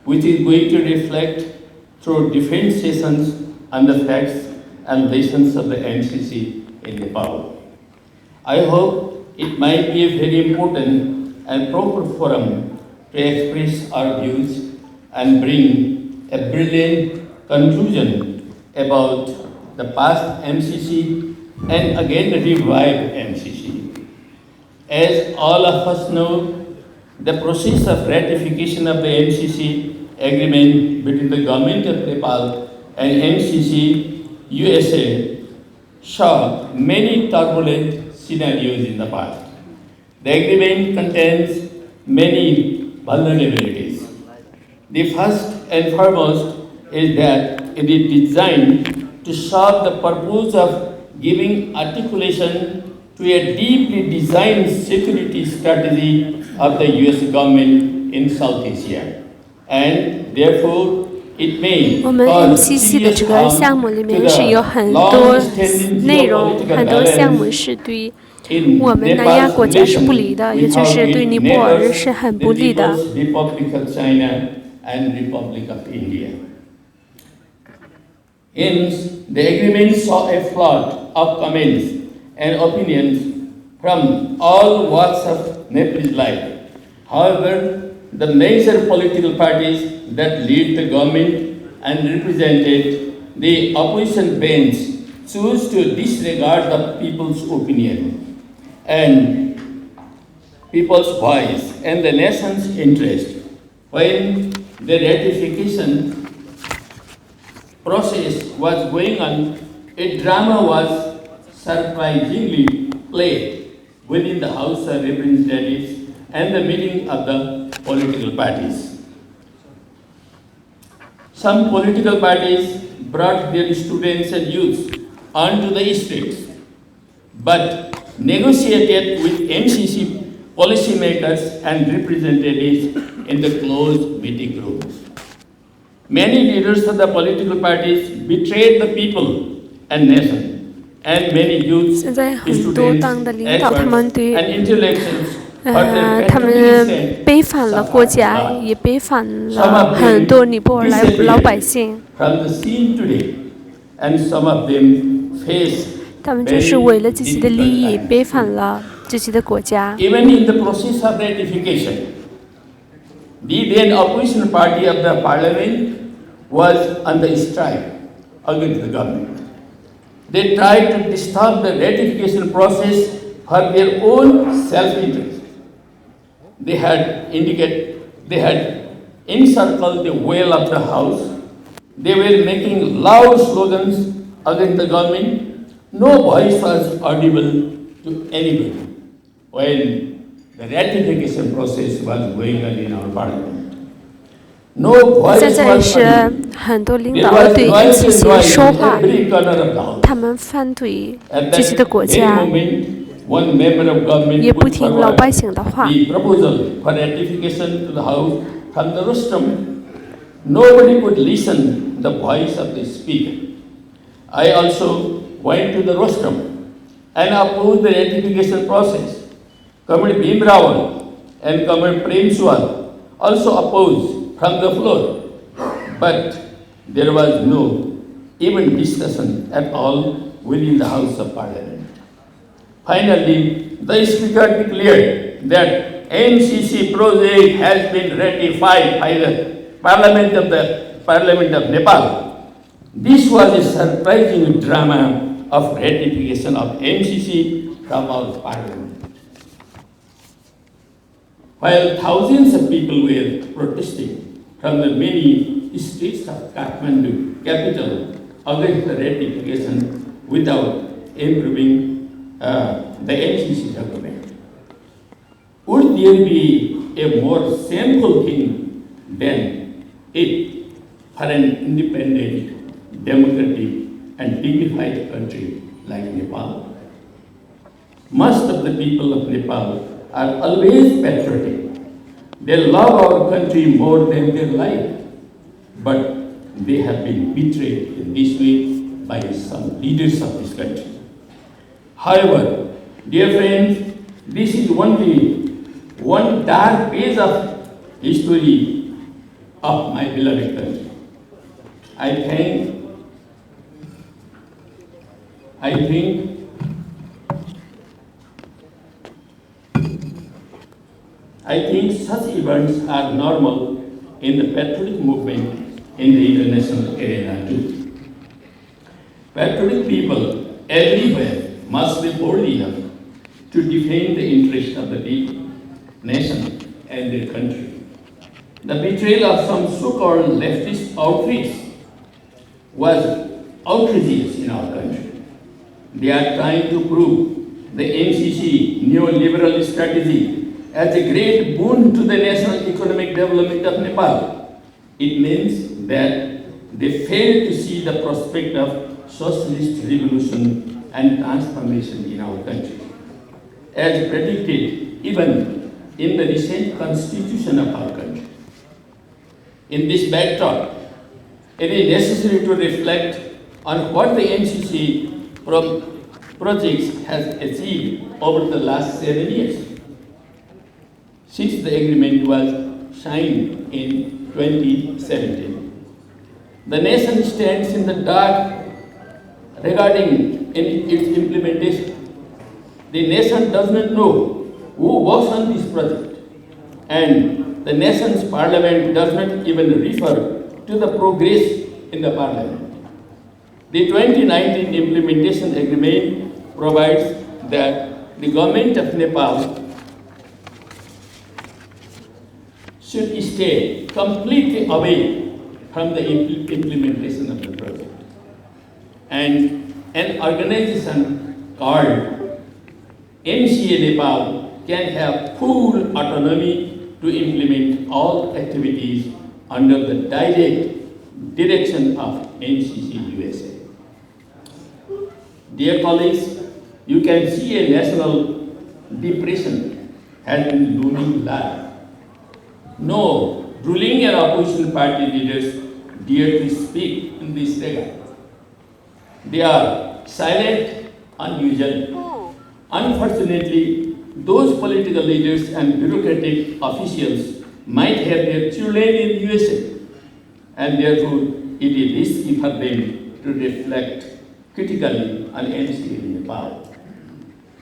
which is going to reflect through different sessions on the facts and lessons of the MCC in Nepal. I hope it might be a very important and proper forum to express our views and bring a brilliant conclusion about the past MCC and again revive MCC. As all of us know, the process of ratification of the MCC agreement between the government of Nepal and MCC USA saw many turbulent scenarios in the past. The agreement contains many vulnerabilities. The first and foremost is that it is designed to serve the purpose of giving articulation to a deeply designed security strategy of the US government in South Asia. And therefore, it may 我们 cause MCC 的 serious 这个 harm 项目里 to 面是有 the 很多 long-standing 内容， geopolitical 很多项目 balance 是对 in 我们南亚 Nepal's 国家是 relation 不利的，也 with 就 our 是对 great 尼泊尔 neighbors, 是很 the 不利的。 People's Republic of China and Republic of India. Hence, the agreement saw a flood of comments and opinions from all walks of Nepalese life. However, the major political parties that lead the government and represented the opposition bench choose to disregard the people's opinion and people's voice and the nation's interest. When the ratification process was going on, a drama was surprisingly played within the House of Representatives and the meeting of the political parties. Some political parties brought their students and youths onto the streets, but negotiated with MCC policymakers and representatives in the closed meeting rooms. Many leaders of the political parties betrayed the people and nation, and many youth, 现在很多 students, 党的领导，他们 experts, 对 and intellectuals for their 他 patriotic 们 stand 背反了国家， suffered a lot. 也背反 Some 了 of 很 them 多尼泊尔老百 disappeared 姓， from the scene today, and some of them face 他们就是为了自己的利益背反了自己的国家。 Even in the process of ratification, the then opposition party of the parliament was on the strike against the government. They tried to disturb the ratification process for their own self-interest. They had encircled the well of the house. They were making loud slogans against the government. No voice was audible to anybody when the ratification process was going on in our parliament. No voice 在这里 was 是 audible. 很多领 There 导 was 对 noise and MCC noise 说 in 话， every corner of the house. 他们反对 At 自己的 that 国 very 家， moment, one member of government 也不 put 听老 forward 百姓的话。 the proposal for ratification to the House from the rostrum. Nobody could listen the voice of the speaker. I also went to the rostrum and opposed the ratification process. Comrade Bhim Rawal and Comrade Prem Suwal also opposed from the floor. But there was no even discussion at all within the House of Parliament. Finally, the Speaker declared that MCC project has been ratified by the Parliament of Nepal. This was a surprising drama of ratification of MCC from our Parliament. While thousands of people were protesting from the many streets of Kathmandu capital against the ratification without improving the MCC document. Would there be a more shameful thing than it for an independent, democratic, and dignified country like Nepal? Most of the people of Nepal are always patriotic. They love our country more than their life. But they have been betrayed in this way by some leaders of this country. However, dear friends, this is only one dark page of history of my beloved country. I think such events are normal in the patriotic movement in the international arena too. Patriotic people everywhere must be bold enough to defend the interests of the people, nation, and their country. The betrayal of some so-called leftist outfits was outrageous in our country. They are trying to prove the NCC neoliberal strategy as a great boon to the national economic development of Nepal. It means that they fail to see the prospect of socialist revolution and transformation in our country. As predicted even in the recent constitution of our country. In this backdrop, it is necessary to reflect on what the NCC projects has achieved over the last 7 years, since the agreement was signed in 2017. The nation stands in the dark regarding its implementation. The nation does not know who works on this project, and the nation's parliament does not even refer to the progress in the parliament. The 2019 implementation agreement provides that the government of Nepal should stay completely away from the implementation of the project. And an organization called MCA Nepal can have full autonomy to implement all activities under the direct direction of NCC USA. Dear colleagues, you can see a national depression has been looming large. No ruling and opposition party leaders dare to speak in this regard. They are silent, unusual. Unfortunately, those political leaders and bureaucratic officials might have their children in USA, and therefore it is risky for them to reflect critically on NCA in Nepal.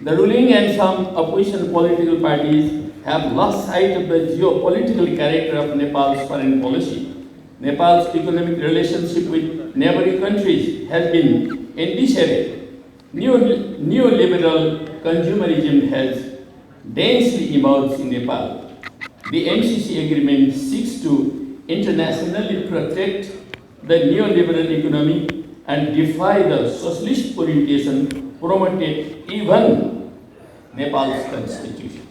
The ruling and some opposition political parties have lost sight of the geopolitical character of Nepal's foreign policy. Nepal's economic relationship with neighboring countries has been in disarray. Neoliberal consumerism has densely emerged in Nepal. The MCC agreement seeks to internationally protect the neoliberal economy and defy the socialist orientation promoted even Nepal's constitution.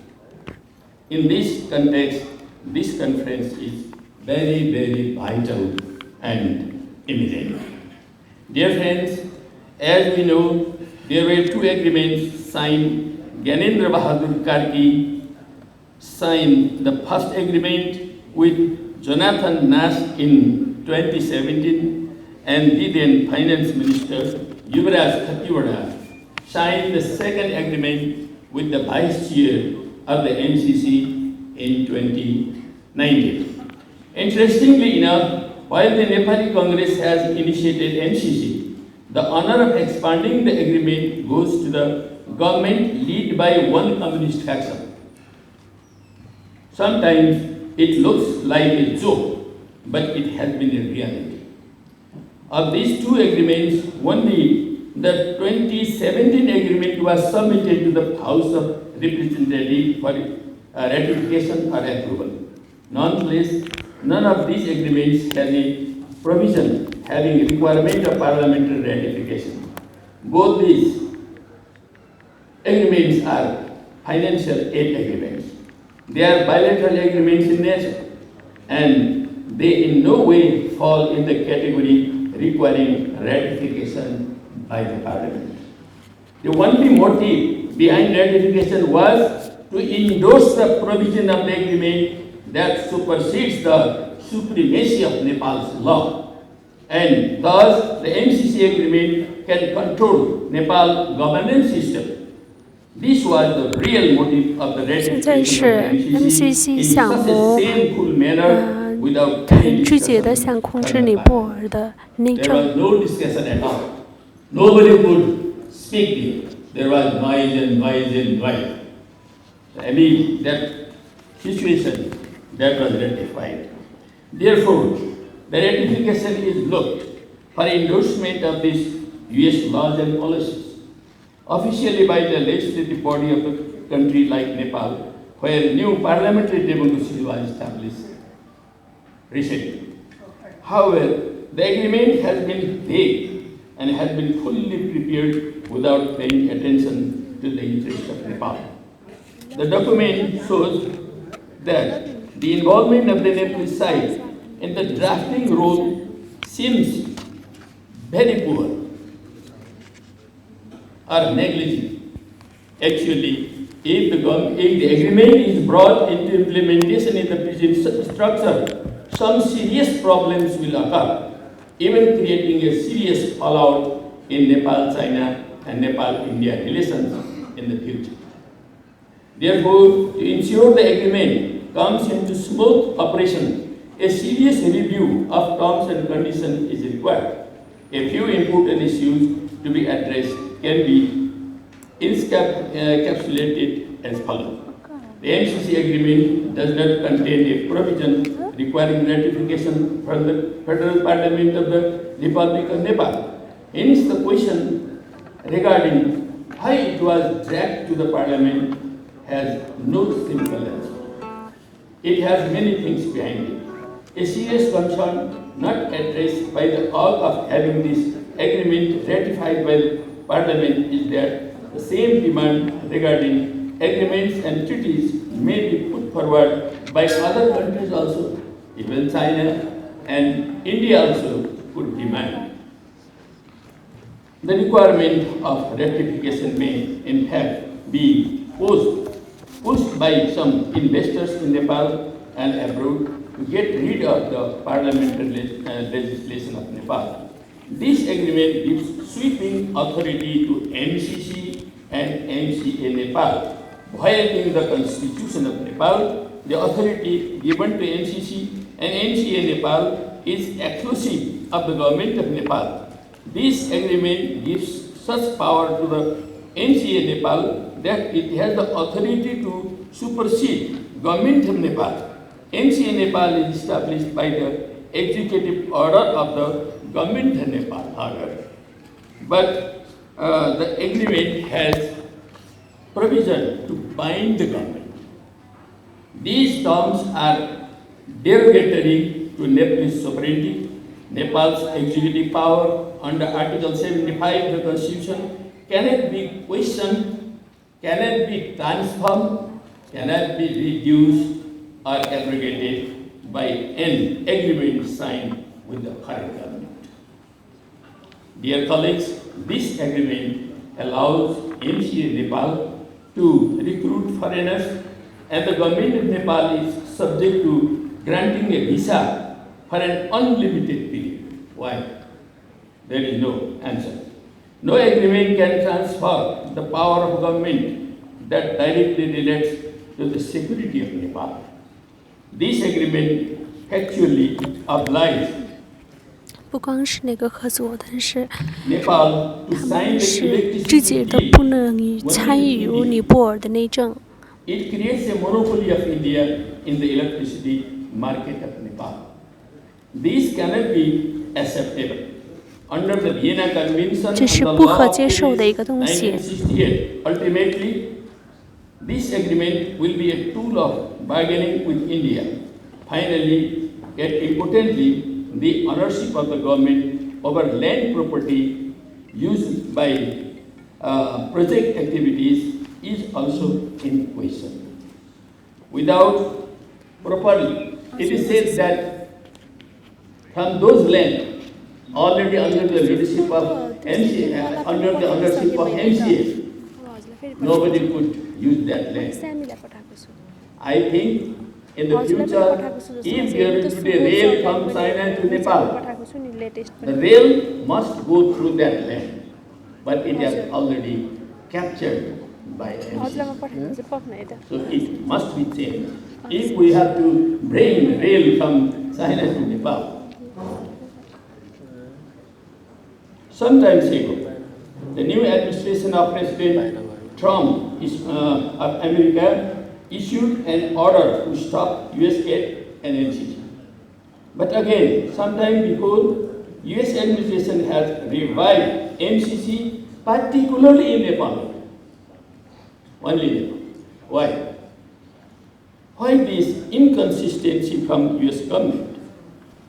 In this context, this conference is very, very vital and imminent. Dear friends, as we know, there were two agreements signed. Gyanendra Bahadur Karki signed the first agreement with Jonathan Nash in 2017, and the then Finance Minister Yuvraj Khatiwada signed the second agreement with the Vice Chair of the NCC in 2019. Interestingly enough, while the Nepali Congress has initiated NCC, the honor of expanding the agreement goes to the government led by one communist faction. Sometimes it looks like a joke, but it has been a reality. Of these two agreements, only the 2017 agreement was submitted to the House of Representatives for ratification or approval. Nonetheless, none of these agreements has a provision having requirement of parliamentary ratification. Both these agreements are financial aid agreements. They are bilateral agreements in nature, and they in no way fall in the category requiring ratification by the parliament. The only motive behind ratification was to endorse the provision of the agreement that supersedes the supremacy of Nepal's law, and thus the MCC agreement can control Nepal's governance system. This was the real motive of the 现在是 ratification of the MCC MCC in 项 such a 目 shameful manner without 很 any 直接的 discussion 想控 from 制 the 尼 past. 泊尔的内 There 政。 was no discussion at all. Nobody could speak. There was noise and noise and noise. That situation that was ratified. Therefore, the ratification is looked for endorsement of these U.S. laws and policies, officially by the legislative body of a country like Nepal, where new parliamentary democracy was established recently. However, the agreement has been vague and has been fully prepared without paying attention to the interests of Nepal. The document shows that the involvement of the Nepalese side in the drafting role seems very poor or negligent. Actually, if the agreement is brought into implementation in the present structure, some serious problems will occur, even creating a serious fallout in Nepal-China and Nepal-India relations in the future. Therefore, to ensure the agreement comes into smooth operation, a serious review of terms and conditions is required. A few important issues to be addressed can be encapsulated as follows. The MCC agreement does not contain a provision requiring ratification from the Federal Parliament of the Republic of Nepal. Hence, the question regarding why it was dragged to the Parliament has no simple answer. It has many things behind it. A serious concern not addressed by the all of having this agreement ratified by the Parliament is that the same demand regarding agreements and treaties may be put forward by other countries also, even China and India also could demand. The requirement of ratification may, in fact, be pushed by some investors in Nepal and abroad to get rid of the parliamentary legislation of Nepal. This agreement gives sweeping authority to MCC and MCA Nepal, violating the constitution of Nepal. The authority given to MCC and MCA Nepal is exclusive of the government of Nepal. This agreement gives such power to the MCA Nepal that it has the authority to supersede government of Nepal. MCA Nepal is established by the executive order of the government of Nepal, however. But the agreement has provision to bind the government. These terms are derogatory to Nepalese sovereignty. Nepal's executive power under Article 75 of the Constitution cannot be questioned, cannot be transformed, cannot be reduced or abrogated by an agreement signed with the foreign government. Dear colleagues, this agreement allows MCA Nepal to recruit foreigners, and the government of Nepal is subject to granting a visa for an unlimited period. Why? There is no answer. No agreement can transfer the power of government that directly relates to the security of Nepal. This agreement actually obliges 不光是那个合作，但是 Nepal to 他 sign 们 the 是直接 electricity 的 deal 不能与参与尼泊尔的内政。 It creates a monopoly of India in the electricity market of Nepal. This cannot be acceptable. Under the Vienna Convention 这 on 是 the 不 law 可 of 接受的一 Paris 个东西。 1968, ultimately, this agreement will be a tool of bargaining with India. Finally, yet importantly, the ownership of the government over land property used by project activities is also in question. Without properly, it is said that from those lands already under the leadership of MCA, under the ownership of MCA, nobody could use that land. I think in the future, if there is to be a rail from China to Nepal, the rail must go through that land, but it has already captured by MCA. So it must be changed. if we have to bring rail from China to Nepal. Some time ago, the new administration of President Trump of America issued an order to stop US aid and NCC. But again, sometime before, US administration has revived MCC, particularly in Nepal. Only Nepal. Why? Why this inconsistency from US government?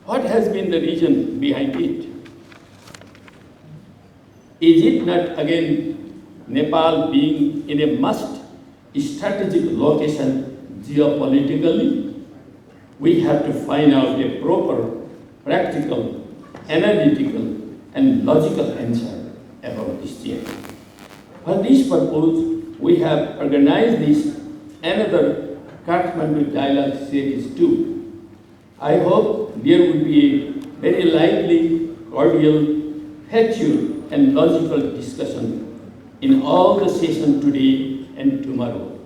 What has been the reason behind it? Is it not again Nepal being in a must strategic location geopolitically? We have to find out a proper, practical, analytical, and logical answer about this change. For this purpose, we have organized this another Kathmandu Dialogue Series 2. I hope there will be a very lively, cordial, factual, and logical discussion in all the sessions today and tomorrow,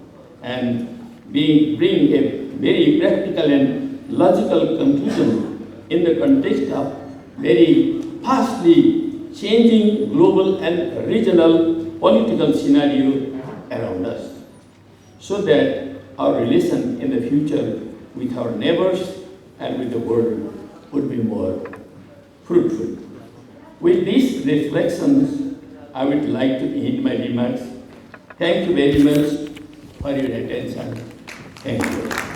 and bring a very practical and logical conclusion in the context of very fastly changing global and regional political scenario around us, so that our relation in the future with our neighbors and with the world would be more fruitful. With these reflections, I would like to end my remarks. Thank you very much for your attention. Thank you.